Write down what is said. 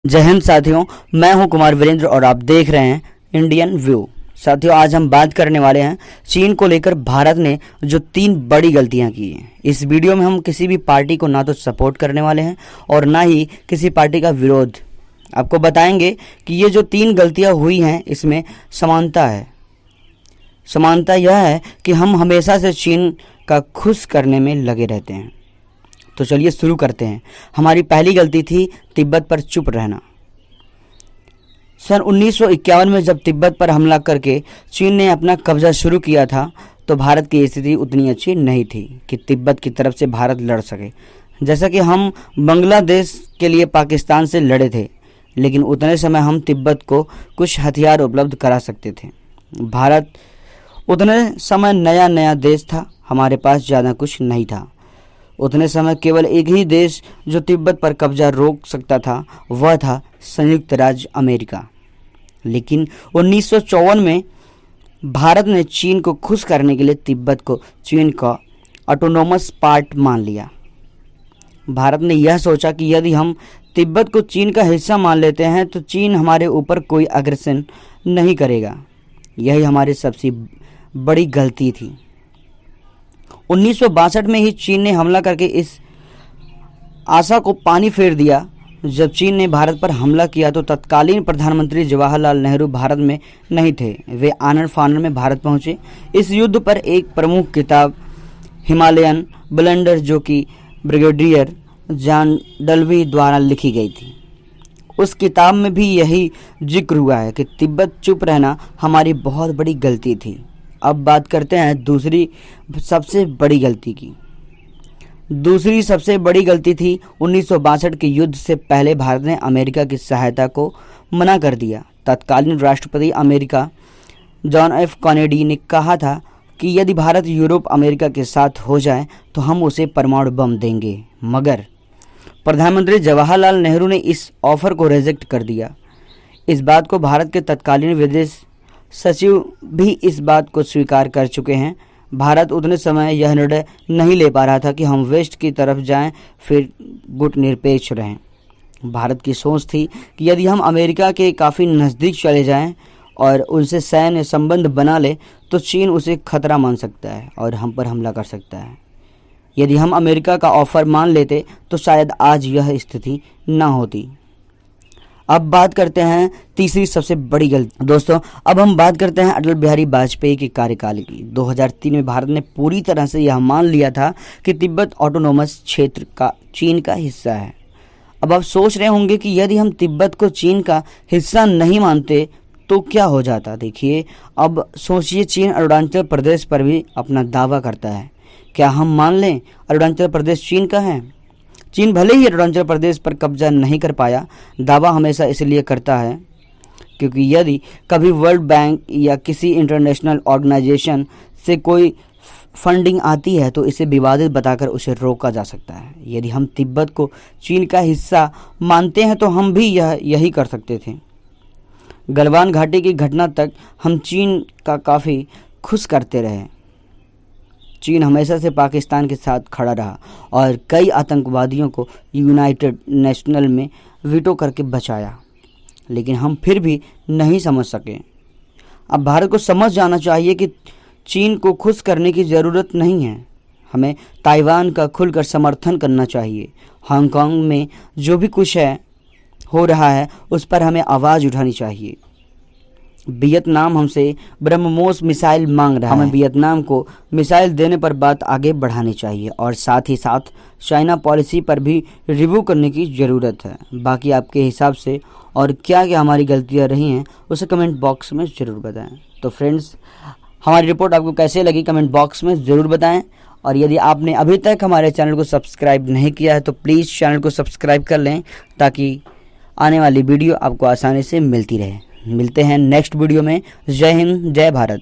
जय हिंद साथियों, मैं हूं कुमार वीरेंद्र और आप देख रहे हैं इंडियन व्यू। साथियों, आज हम बात करने वाले हैं चीन को लेकर भारत ने जो 3 बड़ी गलतियां की हैं। इस वीडियो में हम किसी भी पार्टी को ना तो सपोर्ट करने वाले हैं और ना ही किसी पार्टी का विरोध। आपको बताएंगे कि ये जो 3 गलतियां हुई हैं इसमें समानता है। समानता यह है कि हम हमेशा से चीन का खुश करने में लगे रहते हैं। तो चलिए शुरू करते हैं। हमारी पहली गलती थी तिब्बत पर चुप रहना। सन 1951 में जब तिब्बत पर हमला करके चीन ने अपना कब्जा शुरू किया था तो भारत की स्थिति उतनी अच्छी नहीं थी कि तिब्बत की तरफ से भारत लड़ सके। जैसा कि हम बांग्लादेश के लिए पाकिस्तान से लड़े थे, लेकिन उतने समय हम तिब्बत को कुछ हथियार उपलब्ध करा सकते थे। भारत उतने समय नया नया देश था, हमारे पास ज़्यादा कुछ नहीं था। उतने समय केवल एक ही देश जो तिब्बत पर कब्जा रोक सकता था वह था संयुक्त राज्य अमेरिका। लेकिन 1954 में भारत ने चीन को खुश करने के लिए तिब्बत को चीन का ऑटोनोमस पार्ट मान लिया। भारत ने यह सोचा कि यदि हम तिब्बत को चीन का हिस्सा मान लेते हैं तो चीन हमारे ऊपर कोई अग्रेशन नहीं करेगा। यही हमारी सबसे बड़ी गलती थी। 1962 में ही चीन ने हमला करके इस आशा को पानी फेर दिया। जब चीन ने भारत पर हमला किया तो तत्कालीन प्रधानमंत्री जवाहरलाल नेहरू भारत में नहीं थे। वे आनन फानन में भारत पहुंचे। इस युद्ध पर एक प्रमुख किताब हिमालयन ब्लंडर जो कि ब्रिगेडियर जॉन डलवी द्वारा लिखी गई थी, उस किताब में भी यही जिक्र हुआ है कि तिब्बत चुप रहना हमारी बहुत बड़ी गलती थी। अब बात करते हैं दूसरी सबसे बड़ी गलती की। दूसरी सबसे बड़ी गलती थी 1962 के युद्ध से पहले भारत ने अमेरिका की सहायता को मना कर दिया। तत्कालीन राष्ट्रपति अमेरिका जॉन एफ कैनेडी ने कहा था कि यदि भारत यूरोप अमेरिका के साथ हो जाए तो हम उसे परमाणु बम देंगे, मगर प्रधानमंत्री जवाहरलाल नेहरू ने इस ऑफर को रिजेक्ट कर दिया। इस बात को भारत के तत्कालीन विदेश सचिव भी इस बात को स्वीकार कर चुके हैं। भारत उतने समय यह निर्णय नहीं ले पा रहा था कि हम वेस्ट की तरफ जाएं फिर गुटनिरपेक्ष रहें। भारत की सोच थी कि यदि हम अमेरिका के काफ़ी नज़दीक चले जाएं और उनसे सैन्य संबंध बना ले तो चीन उसे खतरा मान सकता है और हम पर हमला कर सकता है। यदि हम अमेरिका का ऑफर मान लेते तो शायद आज यह स्थिति न होती। अब बात करते हैं तीसरी सबसे बड़ी गलती। दोस्तों, अब हम बात करते हैं अटल बिहारी वाजपेयी के कार्यकाल की। 2003 में भारत ने पूरी तरह से यह मान लिया था कि तिब्बत ऑटोनोमस क्षेत्र का चीन का हिस्सा है। अब आप सोच रहे होंगे कि यदि हम तिब्बत को चीन का हिस्सा नहीं मानते तो क्या हो जाता। देखिए, अब सोचिए, चीन अरुणाचल प्रदेश पर भी अपना दावा करता है। क्या हम मान लें अरुणाचल प्रदेश चीन का है? चीन भले ही अरुणाचल प्रदेश पर कब्जा नहीं कर पाया, दावा हमेशा इसलिए करता है क्योंकि यदि कभी वर्ल्ड बैंक या किसी इंटरनेशनल ऑर्गेनाइजेशन से कोई फंडिंग आती है तो इसे विवादित बताकर उसे रोका जा सकता है। यदि हम तिब्बत को चीन का हिस्सा मानते हैं तो हम भी यही कर सकते थे। गलवान घाटी की घटना तक हम चीन का काफ़ी खुश करते रहे। चीन हमेशा से पाकिस्तान के साथ खड़ा रहा और कई आतंकवादियों को यूनाइटेड नेशनल में वीटो करके बचाया, लेकिन हम फिर भी नहीं समझ सके। अब भारत को समझ जाना चाहिए कि चीन को खुश करने की ज़रूरत नहीं है। हमें ताइवान का खुलकर समर्थन करना चाहिए। हांगकांग में जो भी कुछ हो रहा है उस पर हमें आवाज़ उठानी चाहिए। वियतनाम हमसे ब्रह्मोस मिसाइल मांग रहा है। हमें वियतनाम को मिसाइल देने पर बात आगे बढ़ानी चाहिए और साथ ही साथ चाइना पॉलिसी पर भी रिव्यू करने की ज़रूरत है। बाकी आपके हिसाब से और क्या क्या हमारी गलतियां रही हैं उसे कमेंट बॉक्स में ज़रूर बताएं। तो फ्रेंड्स, हमारी रिपोर्ट आपको कैसे लगी कमेंट बॉक्स में ज़रूर बताएं। और यदि आपने अभी तक हमारे चैनल को सब्सक्राइब नहीं किया है तो प्लीज़ चैनल को सब्सक्राइब कर लें ताकि आने वाली वीडियो आपको आसानी से मिलती रहे। मिलते हैं नेक्स्ट वीडियो में। जय हिंद, जय भारत।